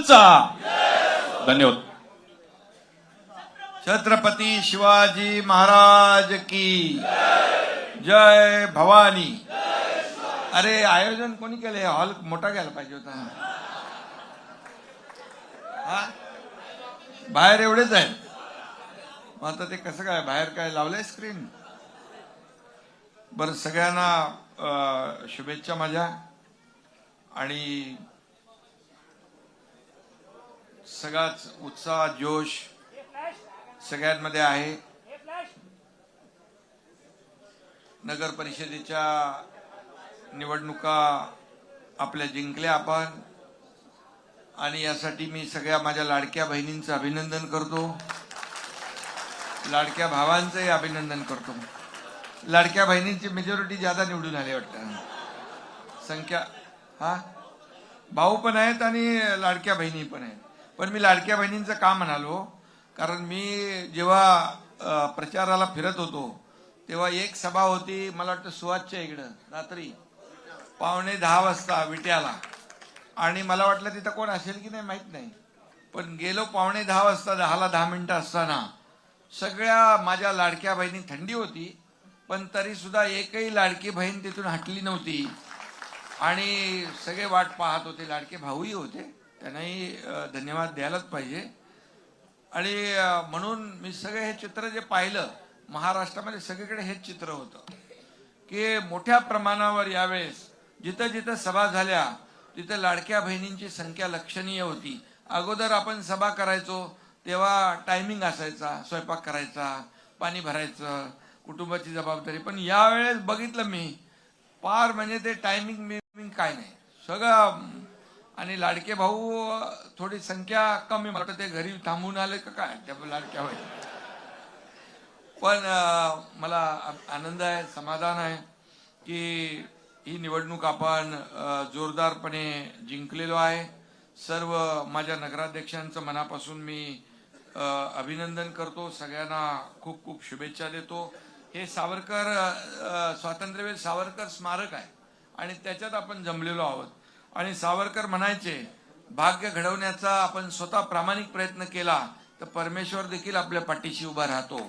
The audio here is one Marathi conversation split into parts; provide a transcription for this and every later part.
महाराजांचा धन्यवाद. छत्रपती शिवाजी महाराज की जय. भवानी. अरे आयोजन कोणी केले? हॉल मोठा घ्यायला पाहिजे होता. हा बाहेर एवढेच आहे. मग आता ते कसं काय बाहेर काय लावलंय स्क्रीन? बरं, सगळ्यांना शुभेच्छा माझ्या. आणि सगळाच उत्साह जोश सगळ्यांमध्ये आहे. नगर परिषदेच्या निवडणुका आपल्या जिंकल्या आपण, आणि यासाठी मी सगळ्या माझ्या लाडक्या बहिणींचं अभिनंदन करतो, लाडक्या भावांचंही अभिनंदन करतो. लाडक्या बहिणींची मेजॉरिटी ज्यादा निवडून आली वाटतं संख्या. हा भाऊ पण आहेत आणि लाडक्या बहिणी पण आहेत. पण मी लाडक्या बहिणींचं का म्हणालो, कारण मी जेव्हा प्रचाराला फिरत होतो तेव्हा एक सभा होती, मला वाटतं सुहासच्या इकडं, रात्री 9:45 वाजता विट्याला. आणि मला वाटलं तिथं कोण असेल की नाही माहित नाही, पण गेलो 9:45 वाजता, 10ला 10 मिनिटं असताना सगळ्या माझ्या लाडक्या बहिणी, थंडी होती पण तरी सुद्धा एकही लाडकी बहीण तिथून हटली नव्हती आणि सगळे वाट पाहत होते. लाडके भाऊही होते, त्यांनाही धन्यवाद द्यायलाच पाहिजे. आणि म्हणून मी सगळे हे चित्र जे पाहिलं, महाराष्ट्रामध्ये सगळीकडे हेच चित्र होतं की मोठ्या प्रमाणावर यावेळेस जिथं जिथं सभा झाल्या तिथं लाडक्या बहिणींची संख्या लक्षणीय होती. अगोदर आपण सभा करायचो तेव्हा टायमिंग असायचा, स्वयंपाक करायचा, पाणी भरायचं, कुटुंबाची जबाबदारी. पण यावेळेस बघितलं मी, पार म्हणजे ते टायमिंग काय नाही सगळं. आणि लाडके भाऊ थोडी संख्या कमी, मला ते घरी थांबून आले का काय त्या लाडक्या भाई. पण मला आनंद आहे, समाधान आहे की ही निवडणूक आपण जोरदारपणे जिंकलेलो आहे. सर्व माझ्या नगराध्यक्षांचं मनापासून मी अभिनंदन करतो, सगळ्यांना खूप खूप शुभेच्छा देतो. हे सावरकर स्वातंत्र्यवीर सावरकर स्मारक आहे आणि त्याच्यात आपण जमलेलो आहोत. आणि सावरकर म्हणायचे, भाग्य घडवण्याचा आपण स्वतः प्रामाणिक प्रयत्न केला तर परमेश्वर देखील आपल्या पाठीशी उभा राहतो.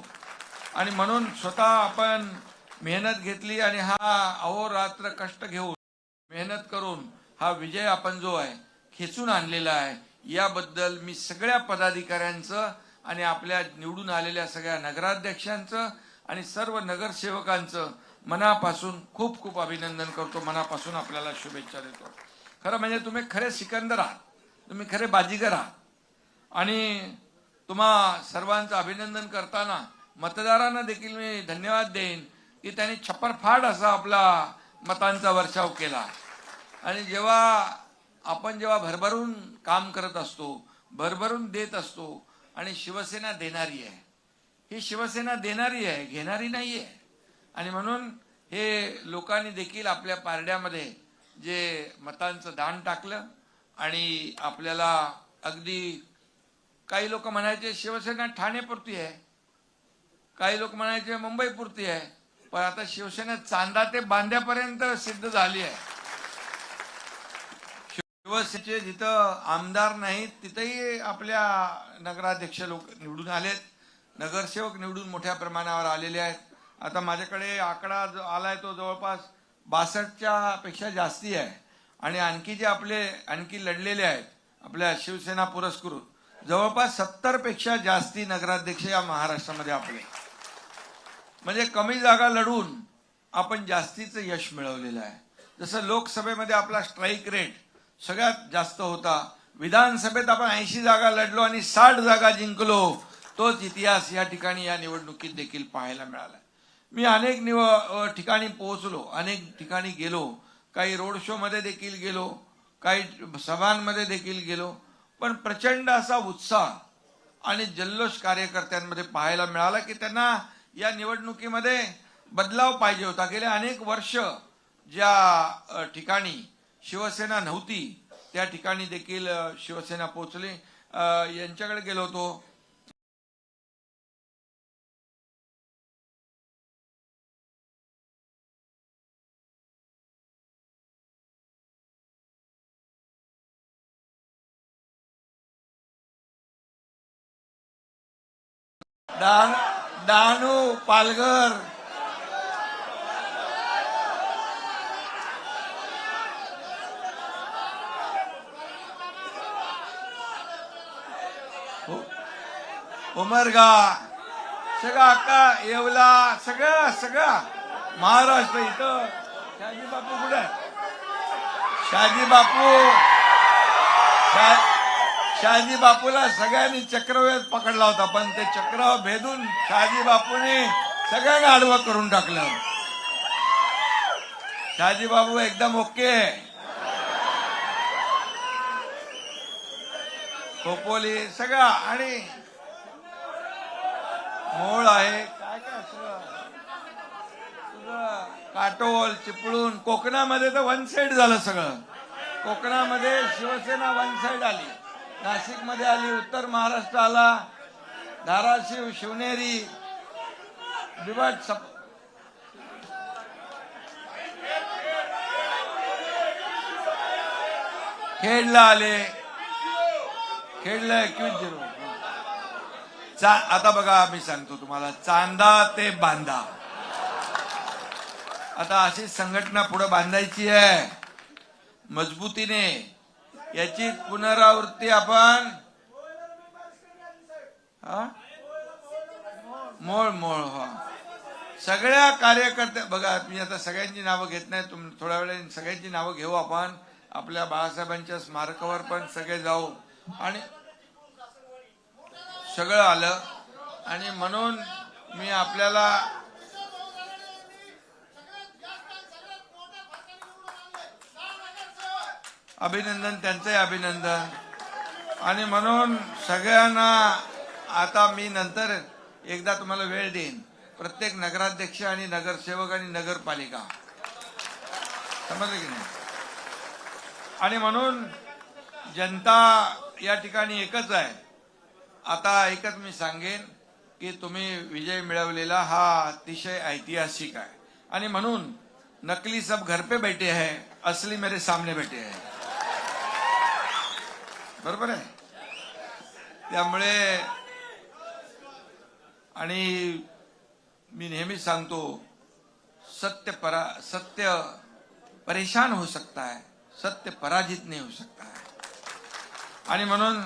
आणि म्हणून स्वतः आपण मेहनत घेतली आणि हा अहोरात्र कष्ट घेऊन मेहनत करून हा विजय आपण जो आहे खेचून आणलेला आहे. याबद्दल मी सगळ्या पदाधिकाऱ्यांचं आणि आपल्या निवडून आलेल्या सगळ्या नगराध्यक्षांचं आणि सर्व नगरसेवकांचं मनापासून खूप खूप अभिनंदन करतो, मनापासून आपल्याला शुभेच्छा देतो. खरं म्हणजे तुम्ही खरे सिकंदर आहात, तुम्ही खरे बाजीगर आहात. आणि तुम्हा सर्वांचं अभिनंदन करताना मतदारांना देखील मी धन्यवाद देईन की त्यांनी छप्परफाड असा आपला मतांचा वर्षाव केला. आणि जेव्हा भरभरून काम करत असतो, भरभरून देत असतो, आणि शिवसेना देणारी आहे, ही शिवसेना देणारी आहे, घेणारी नाही आहे. आणि म्हणून हे लोकांनी देखील आपल्या पारड्यामध्ये जे मतांचं दान टाकलं. आणि आपल्याला अगदी काही लोक म्हणायचे शिवसेना ठाणेपुरती आहे, काही लोक म्हणायचे मुंबईपुरती आहे, पण आता शिवसेना चांदा ते बांद्यापर्यंत सिद्ध झाली आहे. शिवसेनेचे जिथं आमदार नाहीत तिथेही आपल्या नगराध्यक्ष लोक निवडून आलेत, नगरसेवक निवडून मोठ्या प्रमाणावर आलेले आहेत. आता माझ्याकडे आकडा जो आलाय तो जवळपास 62च्या पेक्षा जास्ती आहे. आणि आणखी जे आपले आणखी लढलेले आहेत आपल्या शिवसेना पुरस्कृत जवळपास 70 पेक्षा जास्ती नगराध्यक्ष या महाराष्ट्रामध्ये आपले. म्हणजे कमी जागा लढून आपण जास्तीचं यश मिळवलेलं आहे. जसं लोकसभेमध्ये आपला स्ट्राईक रेट सगळ्यात जास्त होता, विधानसभेत आपण 80 जागा लढलो आणि 60 जागा जिंकलो. तोच इतिहास या ठिकाणी या निवडणुकीत देखील पाहायला मिळाला. मी अनेक ठिकाणी पोहोचलो, अनेक ठिकाणी गेलो, काही रोड शो मध्ये देखील गेलो, काही सभांमध्ये देखील गेलो. पण प्रचंड असा उत्साह आणि जल्लोष कार्यकर्त्यांमध्ये पाहायला मिळाला की त्यांना या निवडणुकीमध्ये बदलाव पाहिजे होता. गेले अनेक वर्ष ज्या ठिकाणी शिवसेना नव्हती त्या ठिकाणी देखील शिवसेना पोहोचली. यांच्याकडे गेलो होतो डहाणू पालघर उमरगा सगळं अक्का येवला सगळं महाराष्ट्र इथं शहाजी बापू कुठे आहे? शहाजी बापूला सगळ्यांनी चक्रव्यूहात पकडला होता, पण ते चक्र भेदून शहाजी बापूने सगळ्यांना आडवं करून टाकलं. शहाजी बापू एकदम ओके. खोपोली सगळं आणि मोळ आहे काय सगळं काटोल चिपळूण. कोकणामध्ये तर वन साइड झालं सगळं. कोकणामध्ये शिवसेना वन साइड आली, नाशिकमध्ये आली, उत्तर महाराष्ट्र आला, धाराशिव शिवनेरी बिबट खेडला आले, खेडला 21-0. आता बघा मी सांगतो तुम्हाला, चांदा ते बांधा. आता अशी संघटना पुढे बांधायची आहे मजबूतीने. याची पुनरावृत्ती आपण मोळ सगळ्या कार्यकर्त्या बघा. मी आता सगळ्यांची नावं घेत नाही, थोड्या वेळाने सगळ्यांची नावं घेऊ आपण. आपल्या बाळासाहेबांच्या स्मारकावर पण सगळे जाऊ आणि सगळं आलं. आणि म्हणून मी आपल्याला अभिनंदन, त्यांचंही अभिनंदन. आणि म्हणून सगळ्यांना आता मी नंतर एकदा तुम्हाला वेळ देईन. प्रत्येक नगराध्यक्ष आणि नगरसेवक आणि नगरपालिका, समजलं की नाही? आणि म्हणून जनता या ठिकाणी एकच आहे. आता एकच मी सांगेन की तुम्ही विजय मिळवलेला हा अतिशय ऐतिहासिक आहे. आणि म्हणून नकली सब घर पे बैठे हैं, असली मेरे सामने बैठे हैं. बरोबर आहे. त्यामुळे आणि मी नेहमी सांगतो, सत्य परेशान हो सकता है, सत्य पराजित नहीं हो सकता है. आणि म्हणून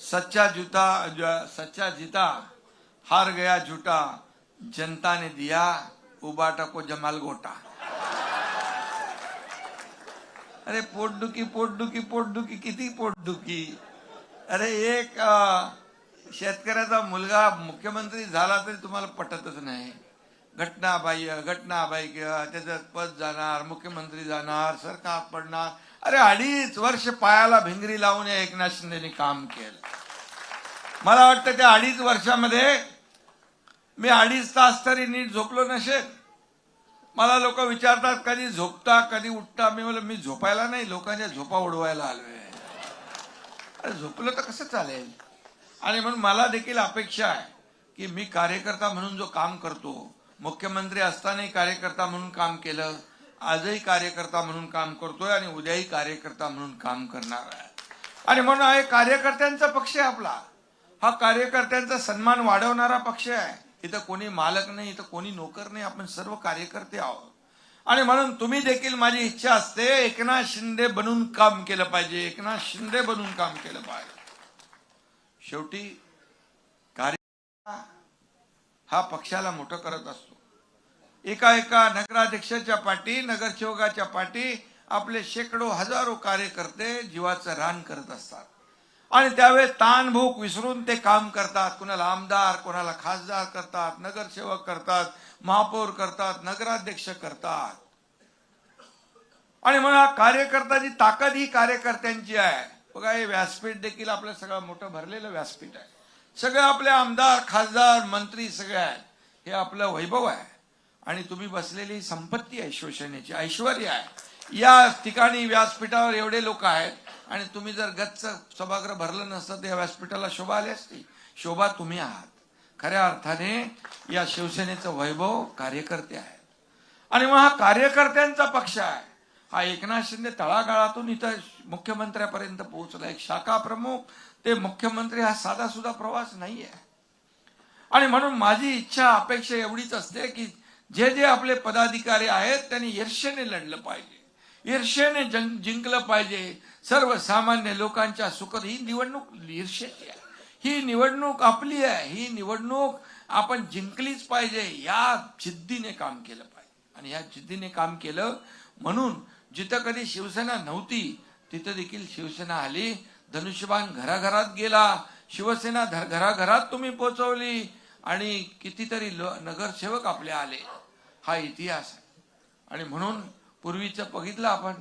सच्चा जीता, हार गया झूठा, जनता ने दिया उबाटा को जमाल गोटा. अरे पोटदुखी किती पोटदुखी. अरे एक शेतकऱ्याचा मुलगा मुख्यमंत्री झाला तरी तुम्हाला पटतच नाही. घटनाबाई त्याचं पद जाणार, मुख्यमंत्री जाणार, सरकार पडणार. अरे 2.5 वर्ष पायाला भिंगरी लावून एकनाथ शिंदेनी काम केलं. मला वाटतं त्या 2.5 वर्षामध्ये मी 2.5 तास तरी नीट झोपलो नसेल. मला लोक विचारतात कधी झोपता कधी उठता. मी झोपायला नाही, लोकांच्या झोपा उडवायला आलोय. अरे झोपलं तर कसं चालेल. आणि म्हणून मला देखील अपेक्षा आहे की मी कार्यकर्ता म्हणून जो काम करतो, मुख्यमंत्री असतानाही कार्यकर्ता म्हणून काम केलं, आजही कार्यकर्ता म्हणून काम करतोय आणि उद्याही कार्यकर्ता म्हणून काम करणार आहे. आणि म्हणून हा कार्यकर्त्यांचा पक्ष आहे आपला. हा कार्यकर्त्यांचा सन्मान वाढवणारा पक्ष आहे. इथं कोणी मालक नाही, इथं कोणी नोकर नाही, आपण सर्व कार्यकर्ते आहोत. आणि म्हणून तुम्ही देखील, माझी इच्छा असते एकनाथ शिंदे बनून काम केलं पाहिजे, एकनाथ शिंदे बनून काम केलं पाहिजे. शेवटी कार्यकर्ता हा पक्षाला मोठं करत असतो. एका नगराध्यक्षाच्या पाठी, नगरसेवकाच्या पाठी आपले शेकडो हजारो कार्यकर्ते जीवाचं रान करत असतात. आणि त्यावेळेस ताण भूक विसरून ते काम करतात. कुणाला आमदार, कोणाला खासदार करतात, नगरसेवक करतात, महापौर करतात, नगराध्यक्ष करतात. आणि म्हणून कार्यकर्त्याची ताकद ही कार्यकर्त्यांची आहे. बघा हे व्यासपीठ देखील आपलं सगळं मोठं भरलेलं व्यासपीठ आहे. सगळे आपले आमदार, खासदार, मंत्री सगळे आहेत. हे आपलं वैभव आहे. आणि तुम्ही बसलेली संपत्ती आहे, शिवसेनेची ऐश्वर्य आहे. या ठिकाणी व्यासपीठावर एवढे लोक आहेत आणि तुम्ही जर गच्च सभागृह भरलं नसतं तर या व्यासपीठाला शोभा आली असती. शोभा तुम्ही आहात. खऱ्या अर्थाने या शिवसेनेचं वैभव कार्यकर्ते आहेत. आणि मग हा कार्यकर्त्यांचा पक्ष आहे. हा एकनाथ शिंदे तळागाळातून इथं मुख्यमंत्र्यापर्यंत पोहोचला. एक शाखा प्रमुख ते मुख्यमंत्री हा साधा सुद्धा प्रवास नाहीये. आणि म्हणून माझी इच्छा अपेक्षा एवढीच असते की जे जे आपले पदाधिकारी आहेत त्यांनी ईर्षेने लढलं पाहिजे, ईर्षेने जिंकलं पाहिजे. सर्वसामान्य लोकांच्या सुखात ही निवडणूक ईर्षेची आहे, ही निवडणूक आपली आहे, ही निवडणूक आपण जिंकलीच पाहिजे. या जिद्दीने काम केलं पाहिजे आणि या जिद्दीने काम केलं म्हणून जिथं कधी शिवसेना नव्हती तिथं देखील शिवसेना आली. धनुष्यबाण घराघरात गेला, शिवसेना घराघरात तुम्ही पोहोचवली आणि कितीतरी नगरसेवक आपले आले. हा इतिहास आहे. आणि म्हणून पूर्वीचं बघितलं आपण,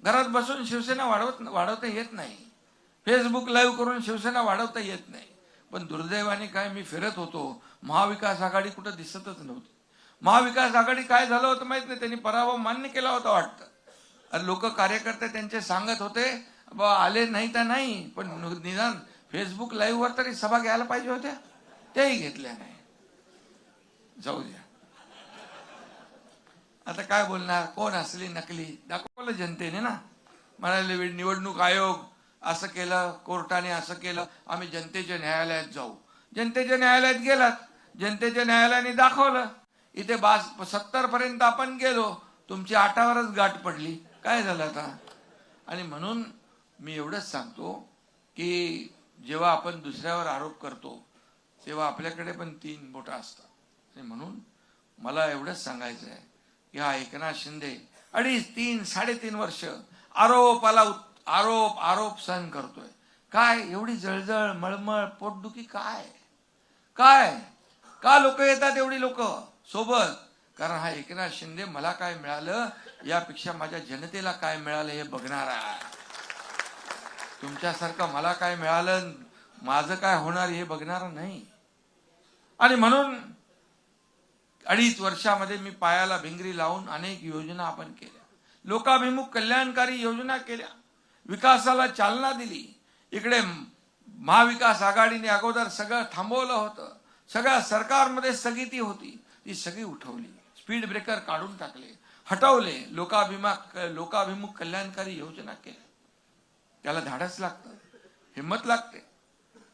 घरात बसून शिवसेना वाढवता येत नाही, फेसबुक लाईव्ह करून शिवसेना वाढवता येत नाही. पण दुर्दैवाने काय, मी फिरत होतो, महाविकास आघाडी कुठं दिसतच नव्हती. महाविकास आघाडी काय झालं होतं माहित नाही, त्यांनी पराभव मान्य केला होता वाटतं. लोक कार्यकर्ते त्यांचे सांगत होते बा आले नाही तर नाही, पण निदान फेसबुक लाईव्ह वर तरी सभा घ्यायला पाहिजे होत्या, त्याही घेतल्या नाही. जाऊ द्या, आता काय बोलणार, कोण असली नकली दाखवलं जनतेने ना. म्हणाले निवडणूक आयोग असं केलं, कोर्टाने असं केलं, आम्ही जनतेच्या न्यायालयात जाऊ. जनतेच्या न्यायालयात गेलात, जनतेच्या न्यायालयाने दाखवलं. इथे 70 पर्यंत आपण गेलो, तुमची 8वरच गाठ पडली. काय झालं आता? आणि म्हणून मी एवढंच सांगतो की जेव्हा आपण दुसऱ्यावर आरोप करतो तेव्हा आपल्याकडे पण 3 बोटं असतात. आणि म्हणून मला एवढंच सांगायचं आहे की हा एकनाथ शिंदे 2.5, 3, 3.5 वर्ष आरोपाला आरोप सहन करतोय. काय एवढी जळजळ, मळमळ, पोटदुखी काय काय का लोक येतात एवढी लोक सोबत? कारण हा एकनाथ शिंदे मला काय मिळालं यापेक्षा माझ्या जनतेला काय मिळालं हे बघणार आहे. तुमच्यासारखं मला काय मिळालं, माझं काय होणार हे बघणार नाही. आणि म्हणून 2.5 वर्षामध्ये मी पायाला भिंगरी लावून अनेक योजना आपण केल्या, लोकाभिमुख कल्याणकारी योजना केल्या, विकासाला चालना दिली. इकडे महाविकास आघाडीने अगोदर सगळं थांबवलं होतं, सगळ्या सरकारमध्ये स्थगिती होती, ती सगळी उठवली, स्पीड ब्रेकर काढून टाकले, हटवले, लोकाभिमुख कल्याणकारी योजना केल्या. त्याला धाडस लागतं, हिंमत लागते.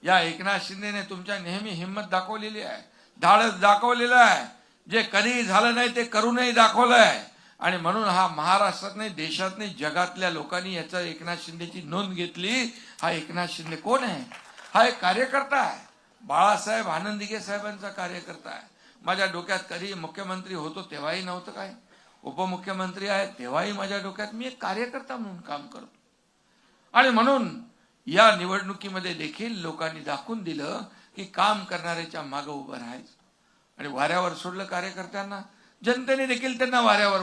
या एकनाथ शिंदेने तुमच्या नेहमी हिंमत दाखवलेली आहे, धाडस दाखवलेलं आहे. जे कधी झालं नाही ते करूनही दाखवलंय. आणि म्हणून हा महाराष्ट्रात नाही, देशात नाही, जगातल्या लोकांनी याचा एकनाथ शिंदेची नोंद घेतली. हा एकनाथ शिंदे कोण आहे? हा एक कार्यकर्ता आहे, बाळासाहेब आनंदिगे साहेबांचा कार्यकर्ता आहे. माझ्या डोक्यात कधी मुख्यमंत्री होतो तेव्हाही नव्हतं काय, उपमुख्यमंत्री आहे तेव्हाही माझ्या डोक्यात मी एक कार्यकर्ता म्हणून काम करतो. आणि म्हणून या निवडणुकीमध्ये देखील लोकांनी दाखवून दिलं की काम करणाऱ्याच्या मागे उभं राहायचं. आणि वाऱ्यावर सोडलं कार्यकर्त्यांना, जनतेने देखील त्यांना वाऱ्यावर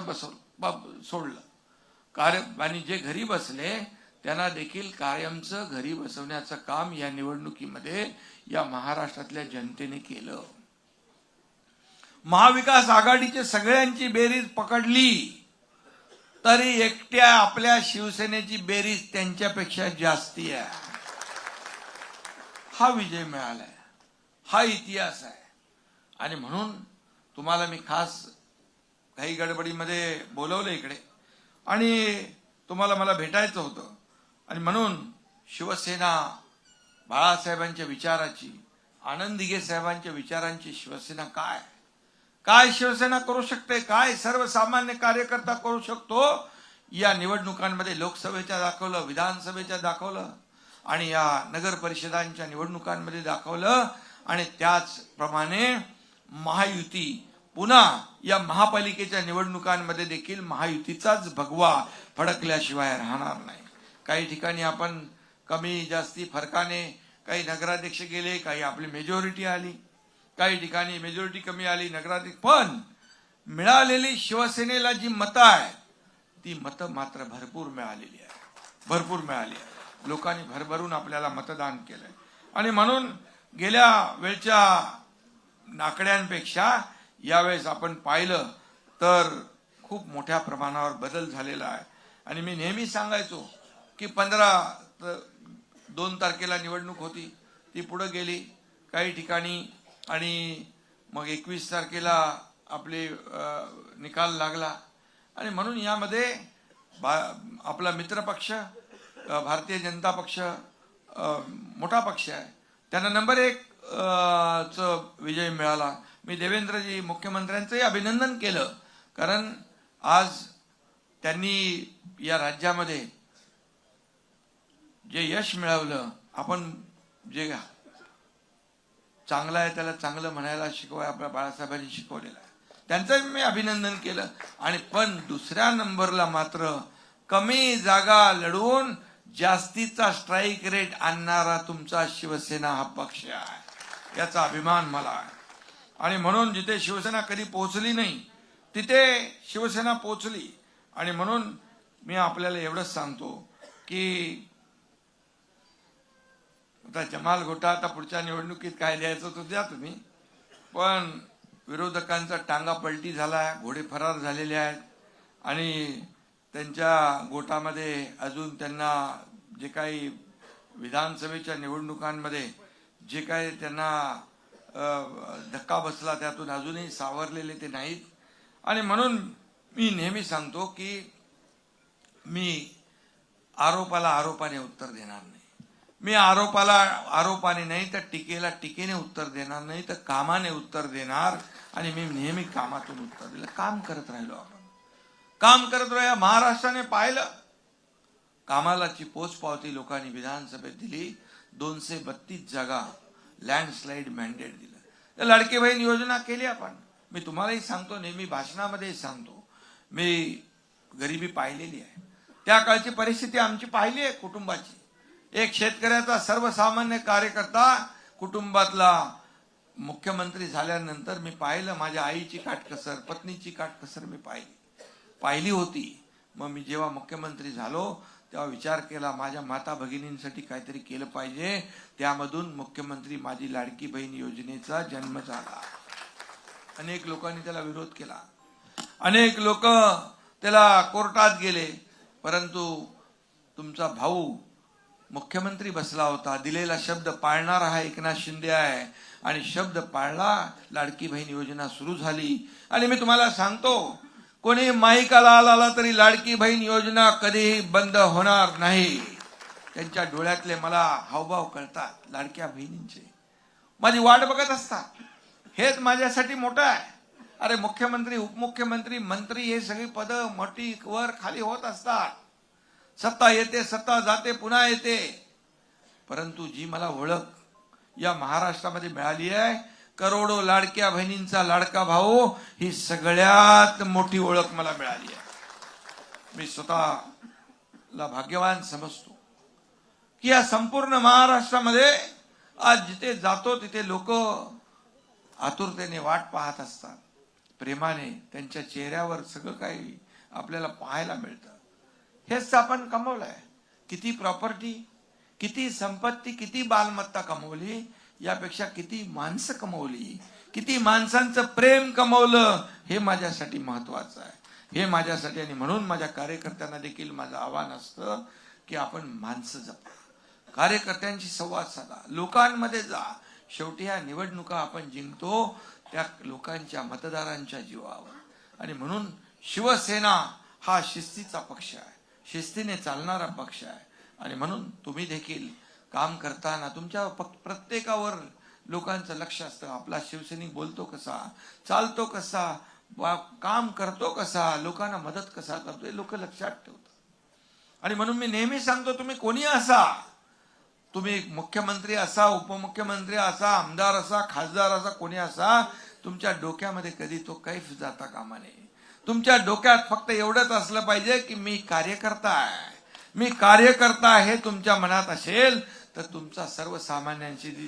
सोडलं. आणि जे घरी बसले त्यांना देखील कायमचं घरी बसवण्याचं काम या निवडणुकीमध्ये या महाराष्ट्रातल्या जनतेने केलं. महाविकास आघाडीचे सगळ्यांची बेरीज पकडली तरी एकट्या आपल्या शिवसेनेची बेरीज त्यांच्यापेक्षा जास्ती आहे. हा विजय मिळालाय, हा इतिहास आहे. आणि म्हणून तुम्हाला मी खास काही गडबडीमध्ये बोलवलं इकडे आणि तुम्हाला मला भेटायचं होतं. आणि म्हणून शिवसेना बाळासाहेबांच्या विचाराची, आनंदिगे साहेबांच्या विचारांची शिवसेना काय शिवसेना करू शकते, काय सर्वसामान्य कार्यकर्ता करू शकतो, या निवडणुकांमध्ये लोकसभेच्या दाखवलं, विधानसभेच्या दाखवलं आणि या नगर परिषदांच्या निवडणुकांमध्ये दाखवलं. आणि त्याचप्रमाणे महायुती पुन्हा या महापालिकेच्या निवडणुकांमध्ये देखील महायुतीचाच भगवा फडकल्याशिवाय राहणार नाही. काही ठिकाणी आपण कमी जास्ती फरकाने काही नगराध्यक्ष गेले, काही आपली मेजॉरिटी आली, काही ठिकाणी मेजॉरिटी कमी आली, नगराध्यक्ष. पण मिळालेली शिवसेनेला जी मतं आहेत ती मतं मात्र भरपूर मिळालेली आहे. लोकांनी भरभरून आपल्याला मतदान केलंय. आणि म्हणून गेल्या वेळच्या आकड्यांपेक्षा यावेळेस आपण पाहिलं तर खूप मोठ्या प्रमाणावर बदल झालेला आहे. आणि मी नेहमी सांगायचो की 2 तारखेला निवडणूक होती, ती पुढे गेली काही ठिकाणी आणि मग 21 तारखेला आपले निकाल लागला. आणि म्हणून यामध्ये आपला मित्रपक्ष भारतीय जनता पक्ष मोठा पक्ष आहे, त्यांना नंबर 1 च विजय मिळाला. मी देवेंद्रजी मुख्यमंत्र्यांचंही अभिनंदन केलं, कारण आज त्यांनी या राज्यामध्ये जे यश मिळवलं, आपण जे चांगलं आहे त्याला चांगलं म्हणायला शिकवाय आपल्या बाळासाहेबांनी शिकवलेलं आहे, त्यांचं मी अभिनंदन केलं. आणि पण दुसऱ्या नंबरला मात्र कमी जागा लढवून जास्तीचा स्ट्राईक रेट आणणारा तुमचा शिवसेना हा पक्ष आहे, याचा अभिमान मला आहे. आणि म्हणून जिथे शिवसेना कधी पोहोचली नाही तिथे शिवसेना पोहोचली. आणि म्हणून मी आपल्याला एवढंच सांगतो की आता जमाल घोटा, आता पुढच्या निवडणुकीत काय द्यायचं तो द्या तुम्ही, पण विरोधकांचा टांगा पलटी झाला, घोडे फरार झालेले आहेत आणि त्यांच्या गोटामध्ये अजून त्यांना जे काही विधानसभेच्या निवडणुकांमध्ये जे काही त्यांना धक्का बसला त्यातून अजूनही सावरलेले ते नाहीत. आणि म्हणून मी नेहमी सांगतो की मी आरोपाला आरोपाने उत्तर देणार नाही, मी आरोपाला आरोपाने नाही तर टीकेला टीकेने उत्तर देणार नाही, तर कामाने उत्तर देणार. आणि मी नेहमी कामातून उत्तर दिलं, काम करत राहिलो, आपण काम करत राहिलो. महाराष्ट्राने पाहिलं, कामालाची पोचपावती लोकांनी विधानसभेत दिली, 232 जागा लँडस्लाइड मॅन्डेट दिलं. लाडकी बहीण योजना केली आपण. मी तुम्हालाही सांगतो, नेहमी भाषणामध्ये सांगतो, मी गरिबी पाहिलेली आहे, त्या काळची परिस्थिती आमची पाहिली आहे कुटुंबाची. एक शेतकऱ्याचा सर्वसामान्य कार्यकर्ता कुटुंबातला मुख्यमंत्री झाल्यानंतर मी पाहिलं, माझ्या आईची काटकसर, पत्नीची काटकसर मी पाहिली होती. मग मी जेव्हा मुख्यमंत्री झालो तेव्हा विचार केला, माझ्या माता भगिनींसाठी काहीतरी केलं पाहिजे. त्यामधून मुख्यमंत्री माझी लाडकी बहीण योजनेचा जन्म झाला. अनेक लोकांनी त्याला विरोध केला, अनेक लोक त्याला कोर्टात गेले, परंतु तुमचा भाऊ मुख्यमंत्री बसला होता, दिलेला शब्द पाळणारा हा एकनाथ शिंदे आहे आणि शब्द पाळला, लाडकी बहीण योजना सुरू झाली. आणि मी तुम्हाला सांगतो, कोणी माईकाला आला तरी लाडकी बहीण योजना कधीही बंद होणार नाही. त्यांच्या डोळ्यातले मला हावभाव कळतात, लाडक्या बहिणींचे माझी वाट बघत असतात. हेच माझ्यासाठी मोठं आहे. अरे मुख्यमंत्री, उपमुख्यमंत्री, मंत्री हे सगळी पदं मोठी वर खाली होत असतात, सत्ता येते सत्ता जाते पुन्हा येते, परंतु जी मला ओळख या महाराष्ट्रामध्ये मिळाली आहे, करोडो लाडक्या बहिणींचा लाडका भाऊ, ही सगळ्यात मोठी ओळख मला मिळाली आहे. मी स्वतःला भाग्यवान समजतो की या संपूर्ण महाराष्ट्रामध्ये आज जिथे जातो तिथे लोक आतुरतेने वाट पाहत असतात, प्रेमाने त्यांच्या चेहऱ्यावर सगळं काही आपल्याला पाहायला मिळतं. हेच आपण कमवलंय. किती प्रॉपर्टी, किती संपत्ती, किती मालमत्ता कमवली, यापेक्षा किती माणसं कमवली, किती माणसांचं प्रेम कमवलं, हे माझ्यासाठी महत्वाचं आहे, हे माझ्यासाठी. आणि म्हणून माझ्या कार्यकर्त्यांना देखील माझं आव्हान असतं की आपण माणसं जपा, कार्यकर्त्यांशी संवाद साधा, लोकांमध्ये जा. शेवटी ह्या निवडणुका आपण जिंकतो त्या लोकांच्या, मतदारांच्या जीवावर. आणि म्हणून शिवसेना हा शिस्तीचा पक्ष आहे, शिस्तीने चालणारा पक्ष आहे. आणि म्हणून तुम्ही देखील काम करताना तुमच्या प्रत्येकावर लोकांचं लक्ष असतं. आपला शिवसैनिक बोलतो कसा, चालतो कसा, काम करतो कसा, लोकांना मदत कसा करतो, हे लोक लक्षात ठेवतात. आणि म्हणून मी नेहमी सांगतो, तुम्ही कोणी असा, तुम्ही मुख्यमंत्री असा, उपमुख्यमंत्री असा, आमदार असा, खासदार असा, कोणी असा, तुमच्या डोक्यामध्ये कधी तो कैफ जाता कामा नये. तुमच्या डोक्यात फक्त एवढंच असलं पाहिजे की मी कार्यकर्ता आहे, मी कार्यकर्ता हे तुमच्या मनात असेल तर तुमचा सर्वसामान्यांची जी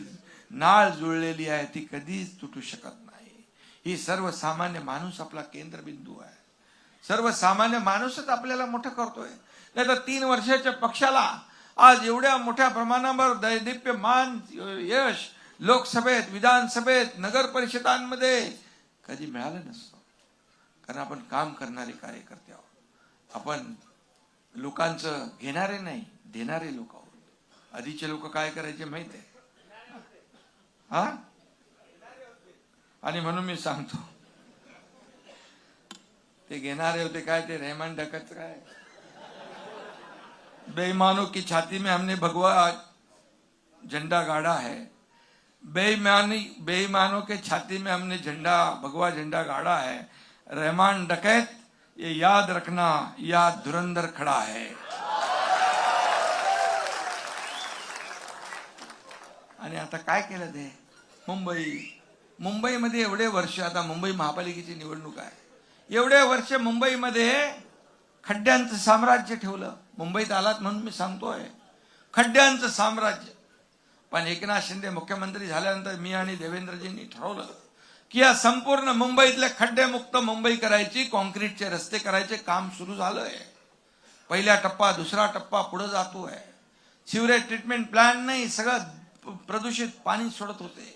नाळ जुळलेली आहे ती कधीच तुटू शकत नाही. ही सर्वसामान्य माणूस आपला केंद्रबिंदू आहे. सर्वसामान्य माणूसच आपल्याला मोठं करतोय. नाही तर 3 वर्षाच्या पक्षाला आज एवढ्या मोठ्या प्रमाणावर दैदिप्यमान यश लोकसभेत, विधानसभेत, नगर परिषदांमध्ये कधी मिळालं नसतं. कारण आपण काम करणारे कार्यकर्ते आहोत. आपण लोकांचं घेणारे नाही, देणारे लोक आहोत. आधीचे लोक काय करायचे माहित आहे हा? आणि म्हणून मी सांगतो, ते घेणारे होते काय, ते रहमान डकत काय, बेईमानों की छाती में हमने भगवा झंडा गाड़ा है, बेईमानों के छाती में हमने झंडा भगवा झंडा गाड़ा है, रहमान डकैत ये याद रखना, याद धुरंधर खड़ा है. आणि आता काय केलं ते मुंबईमध्ये एवढे वर्ष, आता मुंबई महापालिकेची निवडणूक आहे, एवढे वर्ष मुंबईमध्ये खड्ड्यांचं साम्राज्य ठेवलं. मुंबईत आलात म्हणून मी सांगतोय, खड्ड्यांचं साम्राज्य. पण एकनाथ शिंदे मुख्यमंत्री झाल्यानंतर मी आणि देवेंद्रजींनी ठरवलं की या संपूर्ण मुंबईतले खड्डेमुक्त मुंबई करायची, कॉन्क्रीटचे रस्ते करायचे काम सुरू झालंय. पहिला टप्पा, दुसरा टप्पा पुढे जातोय. सिवरेज ट्रीटमेंट प्लांट नाही, सगळं प्रदूषित पाणी सोडत होते,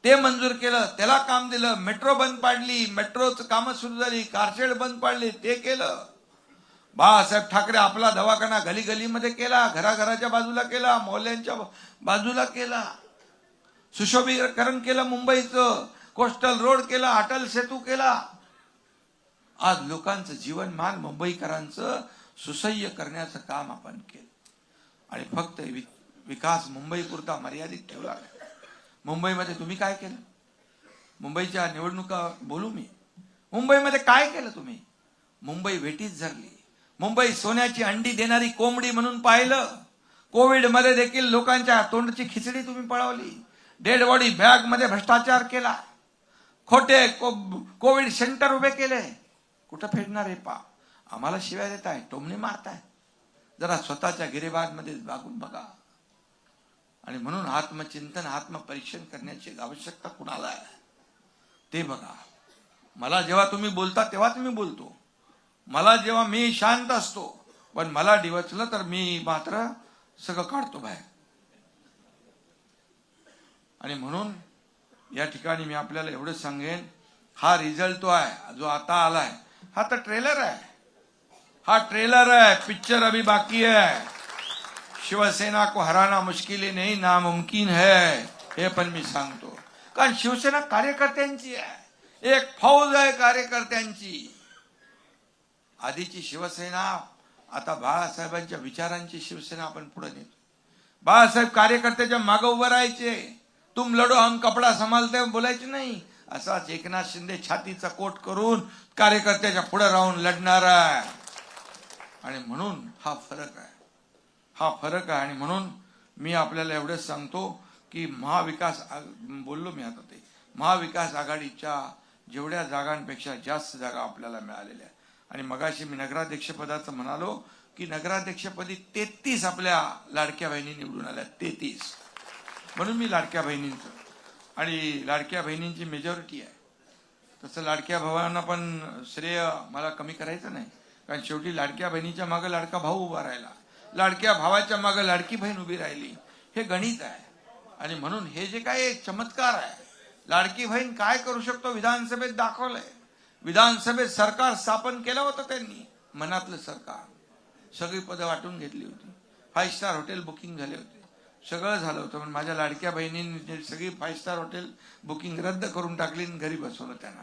ते मंजूर केलं, त्याला काम दिलं. मेट्रो बंद पाडली, मेट्रोचं कामं सुरू झाली. कारशेड बंद पाडली, ते केलं. बाळासाहेब ठाकरे आपला दवाखाना गली गलीमध्ये केला, घराघराच्या बाजूला केला, मोहल्ल्यांच्या बाजूला केला. सुशोभीकरण केलं मुंबईचं, कोस्टल रोड केला, अटल सेतू केला. आज लोकांचं जीवनमान मुंबईकरांचं सुसह्य करण्याचं काम आपण केलं. आणि फक्त विकास मुंबईपुरता मर्यादित ठेवला. मुंबईमध्ये तुम्ही काय केलं? मुंबईच्या निवडणुका बोलू मी. मुंबईमध्ये काय केलं तुम्ही? मुंबई वेठीच धरली. मुंबई सोन्याची अंडी देणारी कोंबडी म्हणून पाहिलं. कोविड मध्ये देखील लोकांच्या तोंडची खिचडी तुम्ही पळवली. डेड बॉडी बॅग मध्ये भ्रष्टाचार केला. खोटे कोविड सेंटर उभे केले. कुठं फेडणार हे पा? आम्हाला शिव्या देताय, टोमणे मारताय. जरा स्वतःच्या गिरेबागमध्ये वागून बघा. आणि म्हणून आत्मचिंतन, आत्मपरीक्षण करण्याची आवश्यकता कुणाला आहे ते बघा. मला जेव्हा तुम्ही बोलता तेव्हाच मी बोलतो. मला जेव्हा मी शांत असतो, पण मला डिवचलं तर मी मात्र सगळं काढतो बाहेर. आणि म्हणून या ठिकाणी मी आपल्याला एवढं सांगेन, हा रिझल्ट तो आहे जो आता आलाय, हा तर ट्रेलर आहे. हा ट्रेलर है, पिक्चर अभी बाकी है. शिवसेना को हराना मुश्किल ही नहीं, नामुमकिन है, हे पण मी सांगतो. कारण शिवसेना कार्यकर्त्यांची आहे, एक फौज आहे कार्यकर्त्यांची. आधीची शिवसेना, आता बाळासाहेबांच्या विचारांची शिवसेना आपण पुढे नेतो. बाळासाहेब कार्यकर्त्याच्या मागे उभं राहायचे. तुम लढो हम कपडा संभालते बोलायचे नाही. असाच एकनाथ शिंदे छातीचा कोट करून कार्यकर्त्याच्या पुढे राहून लढणार आहे. आणि म्हणून हा फरक आहे, हा फरक आहे. आणि म्हणून मी आपल्याला एवढंच सांगतो की महाविकास बोललो मी आता, ते महाविकास आघाडीच्या जेवढ्या जागांपेक्षा जास्त जागा आपल्याला मिळालेल्या. आणि मगाशी मी नगराध्यक्षपदाचं म्हणालो की नगराध्यक्षपदी 33 आपल्या लाडक्या बहिणी निवडून आल्या. 33. म्हणून मी लाडक्या बहिणींचं, आणि लाडक्या बहिणींची मेजॉरिटी आहे. तसं लाडक्या भावांना पण श्रेय मला कमी करायचं नाही. कारण शेवटी लाडक्या बहिणीच्या मागे लाडका भाऊ उभा राहिला, लाडक्या भावाच्या मागे लाडकी बहीण उभी राहिली. हे गणित आहे. आणि म्हणून हे जे काही चमत्कार आहे, लाडकी बहीण काय करू शकतो विधानसभेत दाखवलंय. विधानसभेत सरकार स्थापन केलं होतं त्यांनी, मनातलं सरकार. सगळी पदं वाटून घेतली होती. 5 स्टार हॉटेल बुकिंग झाले होते, सगळं झालं होतं. पण माझ्या लाडक्या बहिणींनी सगळी 5 स्टार हॉटेल बुकिंग रद्द करून टाकली आणि घरी बसवलं त्यांना.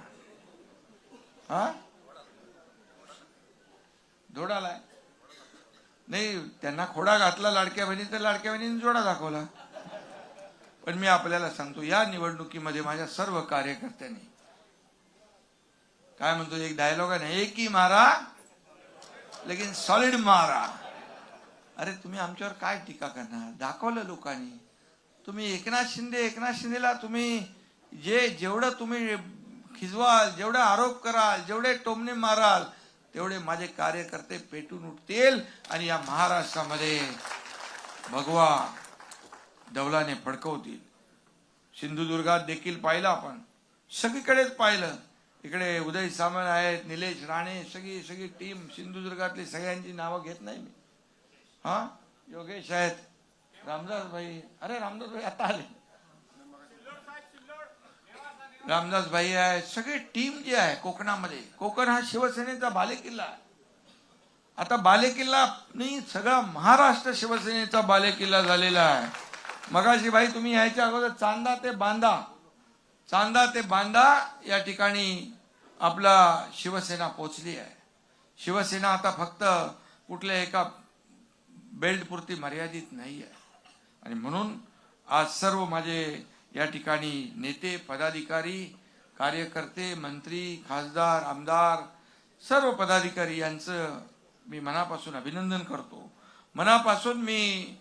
हा जोडालाय नाही, त्यांना खोडा घातला लाडक्या बहिणी, तर लाडक्या बहिणींनी जोडा दाखवला. पण मी आपल्याला सांगतो, या निवडणुकीमध्ये माझ्या सर्व कार्यकर्त्यांनी, काय म्हणतो एक डायलॉग आहे ना, एक ही मारा लेकिन सॉलिड मारा. अरे तुम्ही आमच्यावर काय टीका करणार? दाखवलं लोकांनी. तुम्ही एकनाथ शिंदेला तुम्ही जेवढं तुम्ही खिजवाल, जेवढे आरोप कराल, जेवढे टोमणे माराल, तेवढे माझे कार्यकर्ते पेटून उठतील आणि या महाराष्ट्रामध्ये भगवा डौलाने फडकवतील. सिंधुदुर्गात देखील पाहिलं आपण, सगळीकडेच पाहिलं. इकडे उदय सामंत आहेत, निलेश राणे, सगळी टीम. सिंधुदुर्गातली सगळ्यांची नावं घेत नाही मी. हा योगेश आहेत, रामदास भाई, अरे रामदास भाई आता आले, रामदास भाई आहे, सगळी टीम जी आहे कोकणामध्ये. कोकण हा शिवसेनेचा बालेकिल्ला आहे. आता बालेकिल्ला नाही, सगळा महाराष्ट्र शिवसेनेचा बालेकिल्ला झालेला आहे. मगाशी भाई तुम्ही यायच्या अगोदर चांदा ते बांदा या ठिकाणी आपला शिवसेना पोचली आहे. शिवसेना आता फक्त कुठल्या एका बेल्ट पुरती मर्यादित नाही आहे. आणि म्हणून आज सर्व माझे या ठिकाणी नेते, पदाधिकारी, कार्यकर्ते, मंत्री, खासदार, आमदार, सर्व पदाधिकारी यांचं मी मनापासून अभिनंदन करतो. मनापासून मी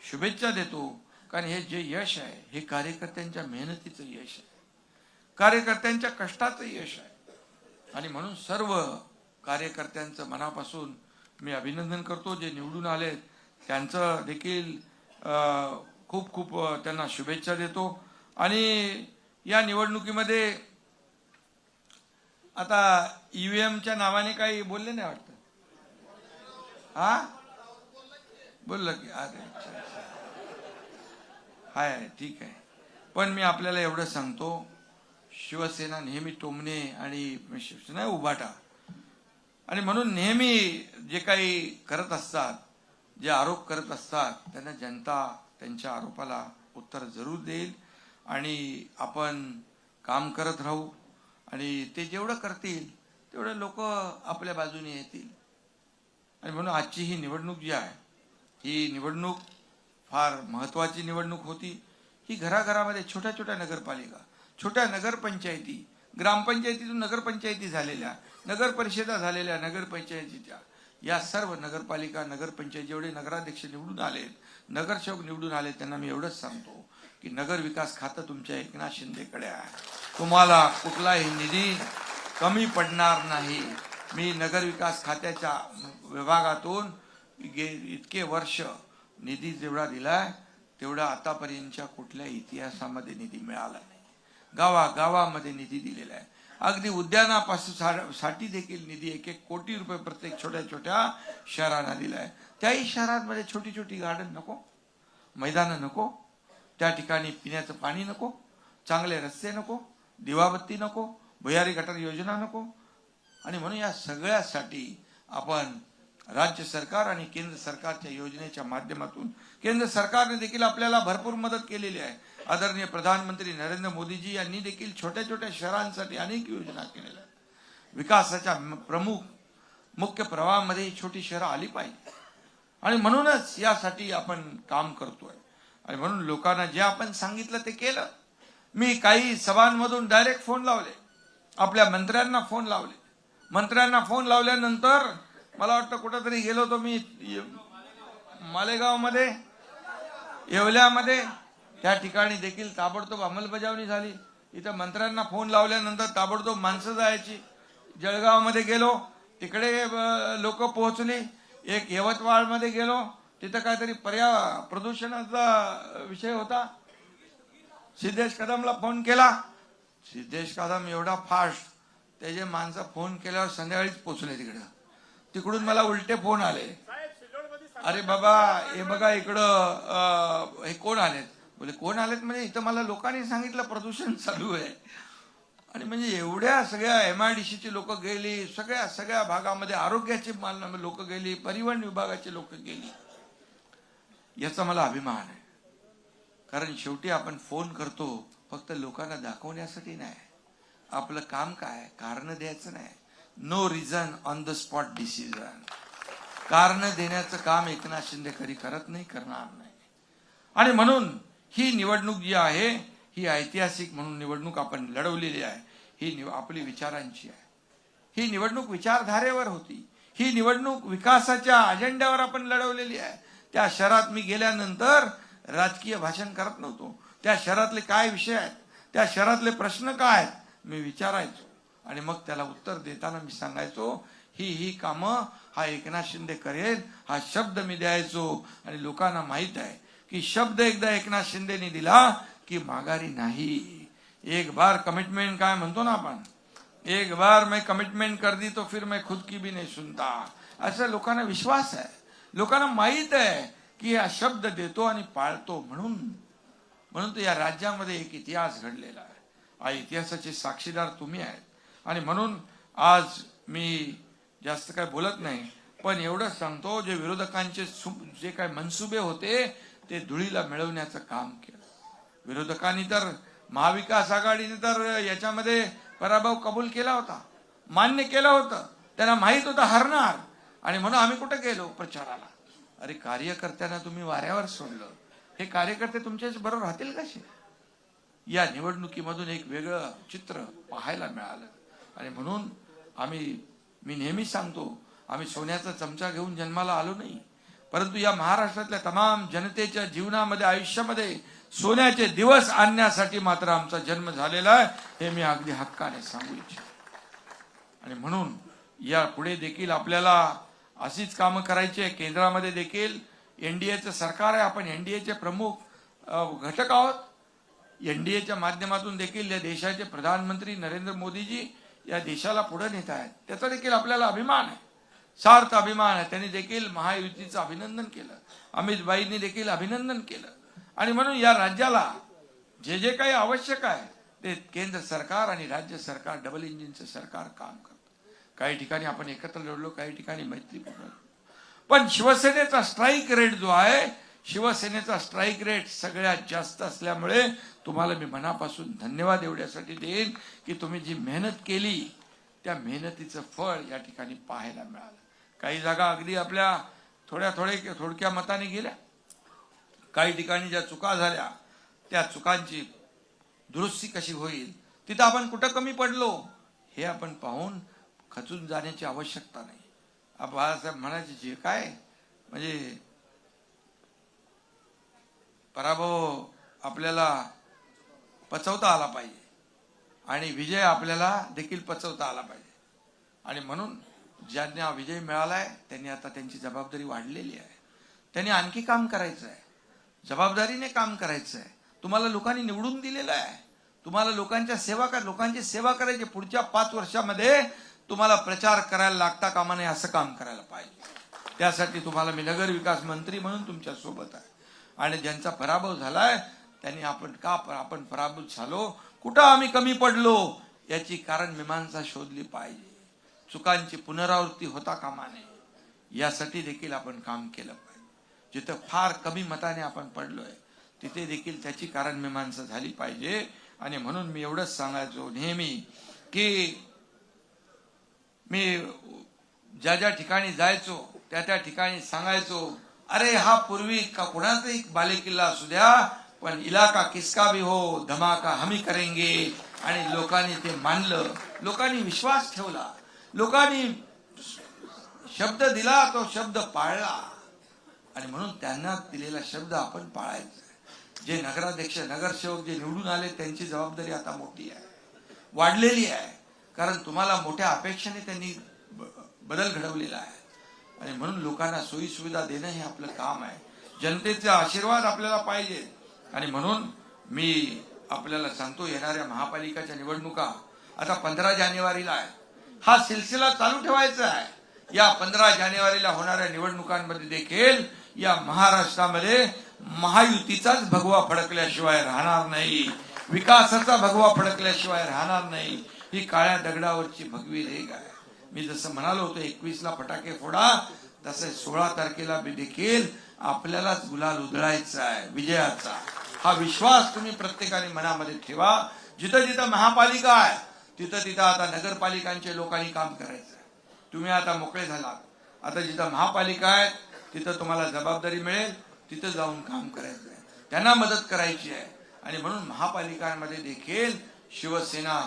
शुभेच्छा देतो. कारण हे जे यश आहे हे कार्यकर्त्यांच्या मेहनतीचं यश आहे, कार्यकर्त्यांच्या कष्टाचं यश आहे. आणि म्हणून सर्व कार्यकर्त्यांचं मनापासून मी अभिनंदन करतो. जे निवडून आले त्यांचं देखील खूप खूप त्यांना शुभेच्छा देतो. आणि या निवडणुकीमध्ये आता ईव्हीएमच्या नावाने काही बोलले नाही वाटतं. हा बोललं की अरे हाय ठीक आहे. पण मी आपल्याला एवढं सांगतो, शिवसेना नेहमी टोमणे आणि शिवसेना उभाटा, आणि म्हणून नेहमी जे काही करत असतात, जे आरोप करत असतात, त्यांना जनता त्यांच्या आरोपाला उत्तर जरूर देईल. आणि आपण काम करत राहू. आणि ते जेवढं करतील तेवढे लोक आपल्या बाजूने येतील. आणि म्हणून आजची ही निवडणूक जी आहे, ही निवडणूक फार महत्त्वाची निवडणूक होती. ही घराघरामध्ये छोट्या छोट्या नगरपालिका, छोट्या नगरपंचायती, ग्रामपंचायतीतून नगरपंचायती झालेल्या, नगर परिषदा झालेल्या, नगरपंचायतीच्या या सर्व नगरपालिका, नगरपंचायत जेवढे नगराध्यक्ष निवडून आलेत, नगरसेवक निवडून आले, त्यांना मी एवढंच सांगतो की नगर विकास खातं तुमच्या एकनाथ शिंदेकडे आहे. तुम्हाला कुठलाही निधी कमी पडणार नाही. मी नगर विकास खात्याच्या विभागातून इतके वर्ष निधी जेवढा दिलाय तेवढा आतापर्यंतच्या कुठल्या इतिहासामध्ये निधी मिळाला नाही. गावागावामध्ये निधी दिलेला आहे. अगदी उद्यानापासून साठी देखील निधी 1-1 कोटी रुपये प्रत्येक छोट्या छोट्या शहरांना दिलाय. त्याही शहरांमध्ये छोटी छोटी गार्डन नको, मैदानं नको, त्या ठिकाणी पिण्याचं पाणी नको, चांगले रस्ते नको, दिवाबत्ती नको, भुयारी गटर योजना नको. आणि म्हणून या सगळ्यासाठी आपण राज्य सरकार आणि केंद्र सरकारच्या योजनेच्या माध्यमातून, केंद्र सरकारने देखील आपल्याला भरपूर मदत केलेली आहे. आदरणीय प्रधानमंत्री नरेंद्र मोदीजी यांनी देखील छोट्या छोट्या शहरांसाठी अनेक योजना केलेल्या आहेत. विकासाच्या मुख्य प्रवाहामध्ये छोटी शहरं आली पाहिजे. आणि म्हणूनच यासाठी आपण काम करतोय. आणि म्हणून लोकांना जे आपण सांगितलं ते केलं. मी काही सभांमधून डायरेक्ट फोन लावले, आपल्या मंत्र्यांना फोन लावले. मंत्र्यांना फोन लावल्यानंतर मला वाटतं कुठंतरी गेलो होतो मी, मालेगावमध्ये, येवल्यामध्ये, त्या ठिकाणी देखील ताबडतोब अंमलबजावणी झाली. इथं मंत्र्यांना फोन लावल्यानंतर ताबडतोब माणसं जायची. जळगावमध्ये गेलो, तिकडे लोक पोहोचली. एक यवतमाळमध्ये गेलो, तिथं काहीतरी प्रदूषणाचा विषय होता. सिद्धेश कदमला फोन केला. सिद्धेश कदम एवढा फास्ट, त्याचे माणसं फोन केल्यावर संध्याकाळीच पोहोचले तिकडं. तिकडून मला उलटे फोन आले, अरे बाबा हे बघा इकडं हे कोण आलेत. बोले कोण आलेत म्हणजे इथं मला लोकांनी सांगितलं प्रदूषण चालू आहे. आणि म्हणजे एवढ्या सगळ्या MIDCची लोक गेली, सगळ्या भागामध्ये आरोग्याची लोक गेली, परिवहन विभागाची लोक गेली. याचा मला अभिमान आहे. कारण शेवटी आपण फोन करतो फक्त लोकांना दाखवण्यासाठी नाही. आपलं काम काय, कारण द्यायचं नाही. No reason on the spot decision. कारण देण्याचं काम एकनाथ शिंदे कधी करत नाही, करणार नाही. आणि म्हणून ही निवडणूक जी आहे ही ऐतिहासिक म्हणून निवडणूक आपण लढवलेली आहे. ही आपली विचारांची आहे. ही निवडणूक विचारधारेवर होती. ही निवडणूक विकासाच्या अजेंड्यावर आपण लढवलेली आहे. त्या शहरात मी गेल्यानंतर राजकीय भाषण करत नव्हतो. त्या शहरातले काय विषय आहेत, त्या शहरातले प्रश्न काय आहेत मी विचारायचो. आणि मग त्याला उत्तर देताना मी सांगायचो ही कामं हा एकनाथ शिंदे करेल, हा शब्द मी द्यायचो. आणि लोकांना माहित आहे की शब्द एकदा एकनाथ शिंदेने दिला की माघारी नाही. एक बार कमिटमेंट काय म्हणतो ना आपण, एक बार मैं कमिटमेंट कर दी तो फिर मैं खुद की भी नहीं सुनता. असं लोकांना विश्वास आहे. लोकांना माहित आहे की हा शब्द देतो आणि पाळतो. म्हणून तर या राज्यामध्ये एक इतिहास घडलेला आहे. हा इतिहासाचे साक्षीदार तुम्ही आहेत. आणि म्हणून आज मी जास्त काय बोलत नाही, पण एवढं सांगतो, जे विरोधकांचे जे काय मनसुबे होते ते धुळीला मिळवण्याचं काम केलं. विरोधकांनी तर, महाविकास आघाडीने तर याच्यामध्ये पराभव कबूल केला होता, मान्य केलं होतं. त्यांना माहित होतं हरणार. आणि म्हणून आम्ही कुठे गेलो प्रचाराला. अरे कार्यकर्त्यांना तुम्ही वाऱ्यावर सोडलं, हे कार्यकर्ते तुमच्याच बरोबर राहतील कसे? या निवडणुकीमधून एक वेगळं चित्र पाहायला मिळालं. आणि म्हणून मी नेहमी सांगतो, आम्ही सोन्याचा चमचा घेऊन जन्माला आलो नाही, परंतु या महाराष्ट्रातल्या तमाम जनतेच्या जीवनामध्ये, आयुष्यामध्ये सोन्याचे दिवस आणण्यासाठी मात्र आमचा जन्म झालेला आहे, हे मी अगदी हक्काने सांगू इच्छितो. आणि म्हणून या पुढे देखील आपल्याला अशीच कामं करायची आहे. केंद्रामध्ये देखील एनडीएचं सरकार आहे, आपण एनडीएचे प्रमुख घटक आहोत. एनडीएच्या माध्यमातून देखील या देशाचे प्रधानमंत्री नरेंद्र मोदीजी या देशाला पुढे नेत आहेत. त्याचा देखील आपल्याला अभिमान आहे, सार्थ अभिमान आहे. त्यांनी देखील महायुतीचं अभिनंदन केलं, अमितभाईंनी देखील अभिनंदन केलं. आणि म्हणून या राज्याला जे जे काही आवश्यक आहे ते केंद्र सरकार आणि राज्य सरकार, डबल इंजिनचं सरकार काम करतं. काही ठिकाणी आपण एकत्र लढलो, काही ठिकाणी मैत्रीपूर्ण. पण शिवसेनेचा स्ट्राईक रेट जो आहे, शिवसेनेचा स्ट्राईक रेट सगळ्यात जास्त असल्यामुळे तुम्हाला मी मनापासून धन्यवाद एवढ्यासाठी देईन की तुम्ही जी मेहनत केली त्या मेहनतीचं फळ या ठिकाणी पाहायला मिळालं. काही जागा अगदी आपल्या थोडक्या मताने गेल्या, काही ठिकाणी ज्या चुका झाल्या त्या चुकांची दुरुस्ती कशी होईल, तिथं आपण कुठं कमी पडलो हे आपण पाहून खचून जाण्याची आवश्यकता नाही. बाळासाहेब म्हणायचे, जे काय म्हणजे पराभव आपल्याला पचवता आला पाहिजे आणि विजय आपल्याला देखील पचवता आला पाहिजे. आणि म्हणून ज्यांना विजय मिळालाय त्यांनी आता त्यांची जबाबदारी वाढलेली आहे. त्यांनी आणखी काम करायचं आहे, जबाबदारीने काम करायचं आहे. तुम्हाला लोकांनी निवडून दिलेलं आहे, तुम्हाला लोकांची सेवा करायची. पुढच्या 5 वर्षामध्ये तुम्हाला प्रचार करायला लागता कामा नये, असं काम करायला पाहिजे. त्यासाठी तुम्हाला मी नगर विकास मंत्री म्हणून तुमच्या सोबत आहे. आणि ज्यांचा पराभव झालाय त्यांनी आपण पराभूत झालो, कुठं आम्ही कमी पडलो याची कारण मीमांसा शोधली पाहिजे. चुकांची पुनरावृत्ती होता कामा नये यासाठी देखील आपण काम केलं पाहिजे. जिथं फार कमी मताने आपण पडलोय तिथे देखील त्याची कारण मीमांसा झाली पाहिजे. आणि म्हणून मी एवढंच सांगायचो नेहमी की मी ज्या ठिकाणी जायचो त्या ठिकाणी सांगायचो, अरे हा पूर्वी का कोणाचा एक बालेकिल्ला असू द्या, पण इलाका किसका भी हो धमाका हमी करेंगे. आणि लोकांनी ते मानलं, लोकांनी विश्वास ठेवला, लोकांनी शब्द दिला, तो शब्द पाळला. आणि म्हणून त्यांना दिलेला शब्द आपण पाळायचा. जे नगराध्यक्ष नगरसेवक जे निवडून आले त्यांची जबाबदारी आता मोठी आहे, वाढलेली आहे. कारण तुम्हाला मोठ्या अपेक्षेने त्यांनी बदल घडवलेला आहे. आणि म्हणून लोकांना सोयी सुविधा देणं हे आपलं काम आहे. जनतेचा आशीर्वाद आपल्याला पाहिजे. आणि म्हणून मी आपल्याला सांगतो, येणाऱ्या महापालिकाच्या निवडणुका आता 15 जानेवारीला आहे. हा सिलसिला चालू ठेवायचा आहे. या 15 जानेवारीला होणाऱ्या निवडणुकांमध्ये देखील या महाराष्ट्रामध्ये महायुतीचाच भगवा फडकल्याशिवाय राहणार नाही, विकासाचा भगवा फडकल्याशिवाय राहणार नाही. ही काळ्या दगडावरची भगवी रेघ आहे. मी जसं म्हणालो होतो 21ला फटाके फोडा, तसे 16 तारखेला देखील आपल्यालाच गुलाल उधळायचा आहे विजयाचा. हा विश्वास तुम्ही प्रत्येकाने मनामध्ये ठेवा. जिथं जिथं महापालिका आहे तिथं आता नगरपालिकांच्या लोकांनी काम करायचं आहे. तुम्ही आता मोकळे झालात. आता जिथं महापालिका आहे तिथं तुम्हाला जबाबदारी मिळेल, तिथं जाऊन काम करायचं आहे, त्यांना मदत करायची आहे. आणि म्हणून महापालिकांमध्ये देखील शिवसेना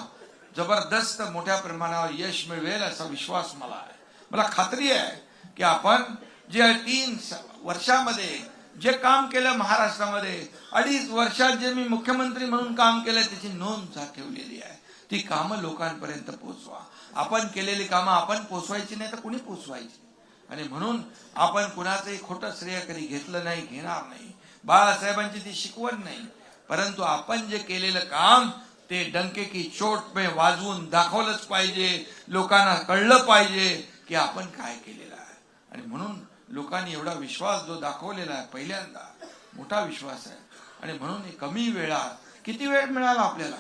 जबरदस्त मोठ्या प्रमाणावर यश मिळवेल असा विश्वास मला आहे. मला खात्री आहे की आपण जे 3 वर्षामध्ये जे काम केलं महाराष्ट्रामध्ये, 2.5 वर्षात जे मी मुख्यमंत्री म्हणून काम केलं त्याची नोंद ठेवलेली आहे. ती कामं लोकांपर्यंत पोहोचवा. आपण केलेली कामं आपण पोचवायची नाही तर कुणी पोचवायची. आणि म्हणून आपण कुणाचंही खोटं श्रेय कधी घेतलं नाही, घेणार नाही. बाळासाहेबांची ती शिकवण नाही, परंतु आपण जे केलेलं काम ते डंके की चोट पे वाजवून दाखवलंच पाहिजे. लोकांना कळलं पाहिजे की आपण काय केलेलं आहे. आणि म्हणून लोकांनी एवढा विश्वास जो दाखवलेला आहे, पहिल्यांदा मोठा विश्वास आहे. आणि म्हणून कमी वेळात किती वेळ मिळाला आपल्याला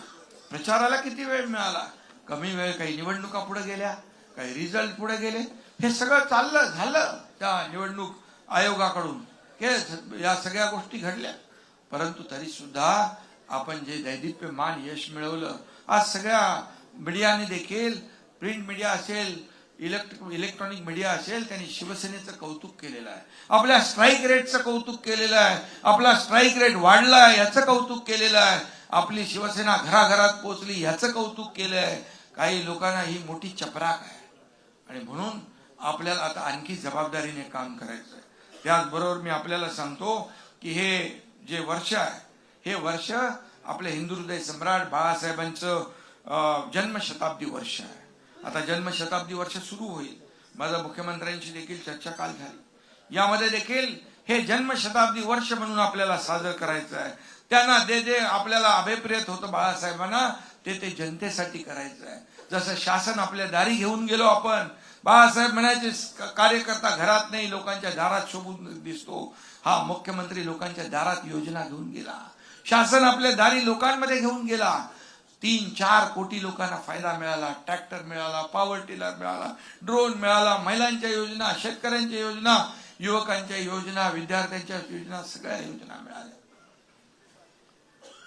प्रचाराला, किती वेळ मिळाला, कमी वेळ. काही निवडणुका पुढे गेल्या, काही रिझल्ट पुढे गेले, हे सगळं झालं त्या निवडणूक आयोगाकडून, या सगळ्या गोष्टी घडल्या. परंतु तरी सुद्धा आपण जे दैदिप्यमान यश मिळवलं, आज सगळ्या मीडियाने देखील, प्रिंट मीडिया असेल, इलेक्ट्रॉनिक मीडिया असेल, त्यांनी शिवसेनेचं कौतुक केलेलं आहे, आपल्या स्ट्राईक रेटचं कौतुक केलेलं आहे, आपला स्ट्राईक रेट वाढला याचं कौतुक केलेलं आहे. आपली शिवसेना घराघरात पोहोचली ह्याचं कौतुक केलंय. काही लोकांना ही मोठी चपराक आहे आणि म्हणून आपल्याला आता आणखी जबाबदारीने काम करायचं आहे. त्याचबरोबर मी आपल्याला सांगतो की हे जे वर्ष आहे हे वर्ष आपले हिंदू हृदय सम्राट बाळासाहेबांचं जन्मशताब्दी वर्ष आहे. आता जन्मशताब्दी वर्ष सुरू होईल. माझा मुख्यमंत्र्यांशी देखील चर्चा काल झाली. यामध्ये देखील हे जन्मशताब्दी वर्ष म्हणून आपल्याला साजरं करायचं आहे. त्यांना जे आपल्याला अभिप्रेत होतं बाळासाहेबांना ते जनतेसाठी करायचं आहे. जसं शासन आपल्या दारी घेऊन गेलो आपण. बाळासाहेब म्हणायचे कार्यकर्ता घरात नाही लोकांच्या दारात शोभून दिसतो. हा मुख्यमंत्री लोकांच्या दारात योजना घेऊन गेला. शासन आपल्या दारी लोकांमध्ये घेऊन गेला. 3-4 कोटी लोकांना फायदा मिळाला. ट्रॅक्टर मिळाला, पॉवर टिलर मिळाला, ड्रोन मिळाला, महिलांच्या योजना, शेतकऱ्यांच्या योजना, युवकांच्या योजना, विद्यार्थ्यांच्या योजना, सगळ्या योजना मिळाल्या.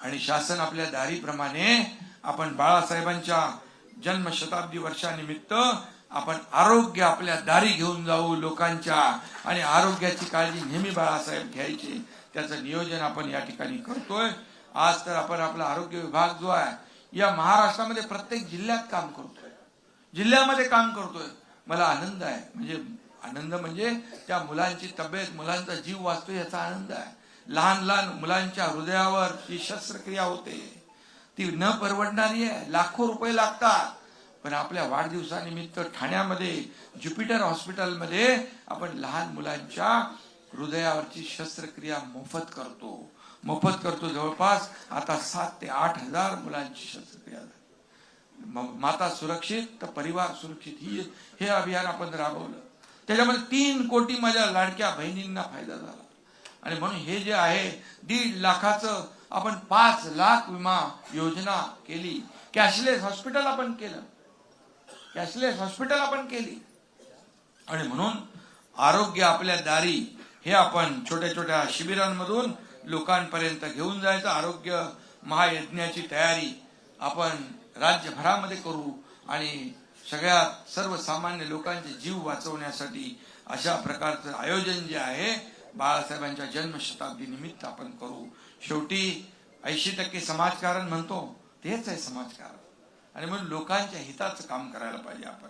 आणि शासन आपल्या दारीप्रमाणे आपण बाळासाहेबांच्या जन्मशताब्दी वर्षानिमित्त आपण आरोग्य आपल्या दारी घेऊन जाऊ लोकांच्या. आणि आरोग्याची काळजी नेहमी बाळासाहेब घ्यायची. त्याचं नियोजन आपण या ठिकाणी करतोय. आज तर आपण आपला आरोग्य विभाग जो आहे या महाराष्ट्रामध्ये प्रत्येक जिल्ह्यात काम करतोय, जिल्ह्यामध्ये काम करतोय. मला आनंद आहे. आनंद म्हणजे त्या मुलांची तब्येत, मुलांचा जीव वाचतो याचा आनंद आहे. लहान लहान मुलांच्या हृदयावर जी शस्त्रक्रिया होते ती न परवडणारी आहे. लाखो रुपये लागतात. पण आपल्या वाढदिवसानिमित्त ठाण्यामध्ये ज्युपिटर हॉस्पिटलमध्ये आपण लहान मुलांच्या हृदयावरची शस्त्रक्रिया मोफत करतो. जवळपास आता 7,000 ते 8,000 मुलांची शस्त्रक्रिया झाली. माता सुरक्षित तर परिवार सुरक्षित हे अभियान आपण राबवलं. त्याच्यामध्ये 3 कोटी माझ्या लाडक्या बहिणींना फायदा झाला. आणि म्हणून हे जे आहे 1.5 लाखाचं आपण 5 लाख विमा योजना केली. कॅशलेस हॉस्पिटल आपण केली. आणि म्हणून आरोग्य आपल्या दारी हे आपण छोट्या छोट्या शिबिरांमधून लोकांपर्यंत घेऊन जायचं. आरोग्य महायज्ञाची तयारी आपण राज्यभरामध्ये करू आणि सर्वसामान्य लोकांचे जीव वाचवण्यासाठी अशा प्रकारचं आयोजन जे आहे बाळासाहेबांच्या जन्मशताब्दी निमित्त आपण करू. शेवटी 80% समाजकारण म्हणतो तेच आहे समाजकारण. आणि म्हणून लोकांच्या हिताचं काम करायला पाहिजे आपण.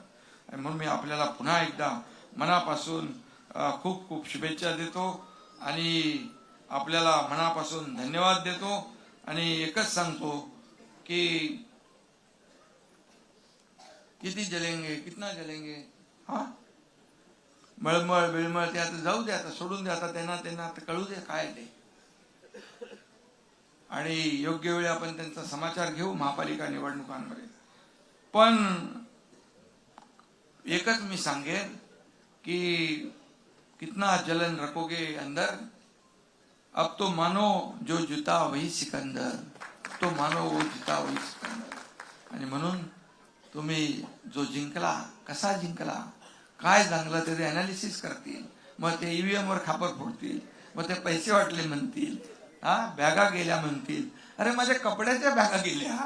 आणि म्हणून मी आपल्याला पुन्हा एकदा मनापासून खूप खूप शुभेच्छा देतो आणि आपल्याला मनापासून धन्यवाद देतो. आणि एकच सांगतो की कितना जलेंगे हा मळमळ बिळमळ ते आता जाऊ दे, आता सोडून दे, आता त्यांना आता कळू दे काय ते. आणि योग्य वेळी आपण त्यांचा समाचार घेऊ महापालिका निवडणुकांमध्ये. पण एकच मी सांगेन की कितना जलन रखोगे अंदर, अब तो मानो जो जुता वही सिकंदर, तो मानो वो जुता वही सिकंदर. आणि म्हणून तुम्ही जो जिंकला, कसा जिंकला, काय चांगलं ते अनालिसिस करतील. मग ते ईव्हीएम वर खापर फोडतील. मग ते पैसे वाटले म्हणतील, बॅगा गेल्या म्हणतील. अरे माझ्या कपड्याच्या बॅगा गेल्या.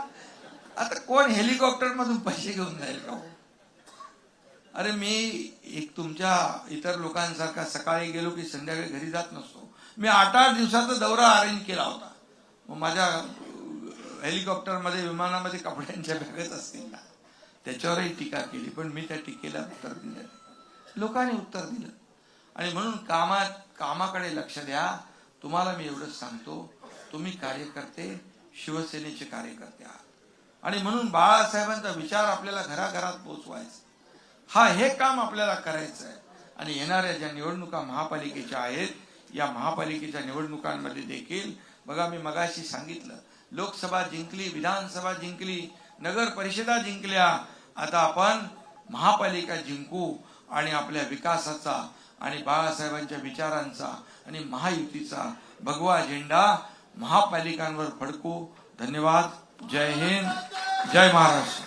आता कोण हेलिकॉप्टर मधून पैसे घेऊन जाईल का? अरे मी एक तुमच्या इतर लोकांसारखा सकाळी गेलो की संध्याकाळी घरी जात नसतो. मी 8-8 दिवसाचा दौरा अरेंज केला होता. मग माझ्या हेलिकॉप्टरमध्ये विमानामध्ये कपड्यांच्या बॅगच असतील ना. त्याच्यावरही टीका केली. पण मी त्या टीकेला उत्तर दिलं. लोकांनी उत्तर दिलं. आणि म्हणून कामाकडे लक्ष द्या. तुम्हाला मी एवढंच सांगतो, तुम्ही कार्यकर्ते शिवसेनेचे कार्यकर्ते आहात. आणि म्हणून बाळासाहेबांचा विचार आपल्याला घराघरात पोहोचवायचा. हे काम आपल्याला करायचं आहे. आणि येणाऱ्या ज्या निवडणुका महापालिकेच्या आहेत या महापालिकेच्या निवडणुकांमध्ये देखील बघा, मी मगाशी सांगितलं, लोकसभा जिंकली, विधानसभा जिंकली, नगर परिषदा जिंकल्या. आता आपण महापालिका जिंकू आणि आपल्या विकासाचा आणि बाळासाहेबांच्या विचारांचा आणि महायुतीचा भगवा झेंडा महापालिकांवर फडकू. धन्यवाद. जय हिंद, जय महाराष्ट्र.